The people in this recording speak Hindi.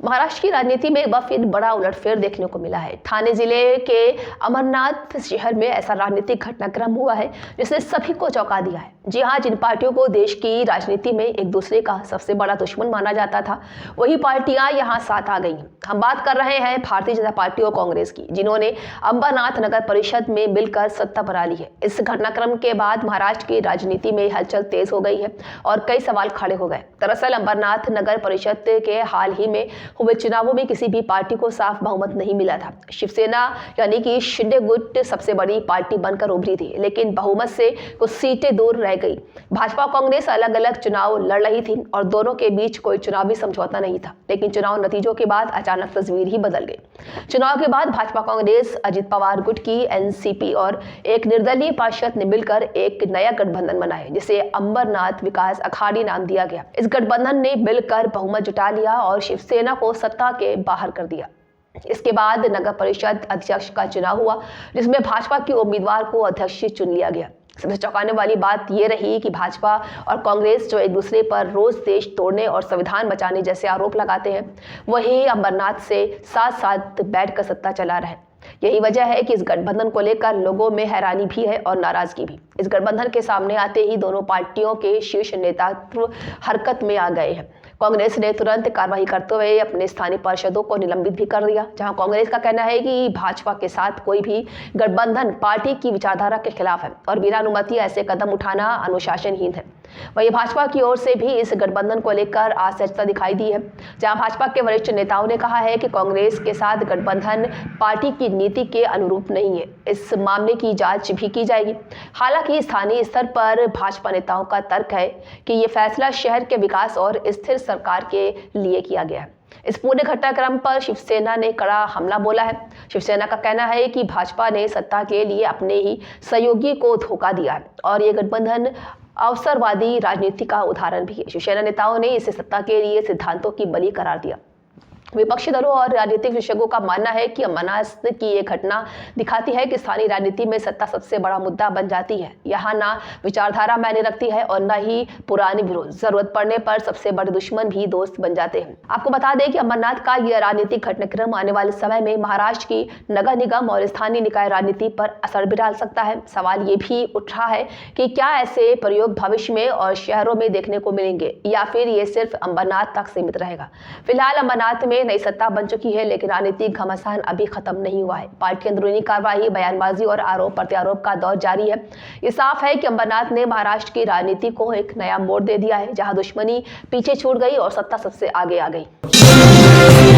महाराष्ट्र की राजनीति में एक बार फिर बड़ा उलटफेर देखने को मिला है। ठाणे जिले के अमरनाथ शहर में ऐसा राजनीतिक घटनाक्रम हुआ है जिसने सभी को चौंका दिया है। जी हाँ, जिन पार्टियों को देश की राजनीति में एक दूसरे का सबसे बड़ा दुश्मन माना जाता था, वही पार्टियां यहां साथ आ गई। हम बात कर रहे हैं भारतीय जनता पार्टी और कांग्रेस की, जिन्होंने अंबरनाथ नगर परिषद में मिलकर सत्ता बना ली है। इस घटनाक्रम के बाद महाराष्ट्र की राजनीति में हलचल तेज हो गई है और कई सवाल खड़े हो गए। दरअसल अंबरनाथ नगर परिषद के हाल ही में हुए चुनावों में किसी भी पार्टी को साफ बहुमत नहीं मिला था। शिवसेना यानी कि शिंदे गुट सबसे बड़ी पार्टी बनकर उभरी थी, लेकिन बहुमत से कुछ सीटें दूर रह गई। भाजपा और कांग्रेस अलग अलग चुनाव लड़ रही थी और दोनों के बीच कोई चुनावी समझौता नहीं था, लेकिन चुनाव नतीजों के बाद अचानक तस्वीर ही बदल गई। चुनाव के बाद भाजपा कांग्रेस, अजित पवार गुट की एनसीपी और एक निर्दलीय पार्षद ने मिलकर एक नया गठबंधन बनाया, जिसे अंबरनाथ विकास अखाड़ी नाम दिया गया। इस गठबंधन ने मिलकर बहुमत जुटा लिया और शिवसेना को सत्ता के बाहर कर दिया। इसके बाद नगर परिषद अध्यक्ष का चुनाव हुआ, जिसमें भाजपा के उम्मीदवार को अध्यक्ष चुन लिया गया। सबसे चौंकाने वाली बात यह रही कि भाजपा और कांग्रेस जो एक दूसरे पर रोज देश तोड़ने और संविधान बचाने जैसे आरोप लगाते हैं, वही अंबरनाथ से साथ साथ बैठकर सत्ता चला रहे। यही वजह है कि इस गठबंधन को लेकर लोगों में हैरानी भी है और नाराजगी भी। इस गठबंधन के सामने आते ही दोनों पार्टियों के शीर्ष नेतृत्व हरकत में आ गए हैं। कांग्रेस ने तुरंत कार्रवाई करते हुए अपने स्थानीय पार्षदों को निलंबित भी कर दिया, जहां कांग्रेस का कहना है कि भाजपा के साथ कोई भी गठबंधन पार्टी की विचारधारा के खिलाफ है और बिना अनुमति ऐसे कदम उठाना अनुशासनहीन है। वहीं भाजपा की ओर से भी इस गठबंधन को लेकर असहजता दिखाई दी है, जहां भाजपा के वरिष्ठ नेताओं ने कहा है कि कांग्रेस के साथ गठबंधन पार्टी की नीति के अनुरूप नहीं है। इस मामले की जांच भी की जाएगी। हालांकि स्थानीय स्तर पर भाजपा नेताओं का तर्क है कि ये फैसला शहर के विकास और स्थिर सरकार के लिए किया गया है। इस पूरे घटनाक्रम पर शिवसेना ने कड़ा हमला बोला है। शिवसेना का कहना है कि भाजपा ने सत्ता के लिए अपने ही सहयोगी को धोखा दिया है और ये गठबंधन अवसरवादी राजनीति का उदाहरण भी है। शिवसेना नेताओं ने इसे सत्ता के लिए सिद्धांतों की बलि करार दिया। विपक्षी दलों और राजनीतिक विशेषज्ञों का मानना है कि अमरनाथ की ये घटना दिखाती है कि स्थानीय राजनीति में सत्ता सबसे बड़ा मुद्दा बन जाती है। यहाँ ना विचारधारा मायने रखती है और न ही पुरानी विरोध। जरूरत पड़ने पर सबसे बड़े दुश्मन भी दोस्त बन जाते हैं। आपको बता दें कि अमरनाथ का यह राजनीतिक घटनाक्रम आने वाले समय में महाराष्ट्र की नगर निगम और स्थानीय निकाय राजनीति पर असर भी डाल सकता है। सवाल ये भी उठ रहा है कि क्या ऐसे प्रयोग भविष्य में और शहरों में देखने को मिलेंगे या फिर ये सिर्फ अंबरनाथ तक सीमित रहेगा। फिलहाल अंबरनाथ में नई सत्ता बन चुकी है, लेकिन राजनीतिक घमासान अभी खत्म नहीं हुआ है। पार्टी अंदरूनी कार्रवाई, बयानबाजी और आरोप प्रत्यारोप का दौर जारी है। ये साफ है कि अंबरनाथ ने महाराष्ट्र की राजनीति को एक नया मोड़ दे दिया है, जहां दुश्मनी पीछे छूट गई और सत्ता सबसे आगे आ गई।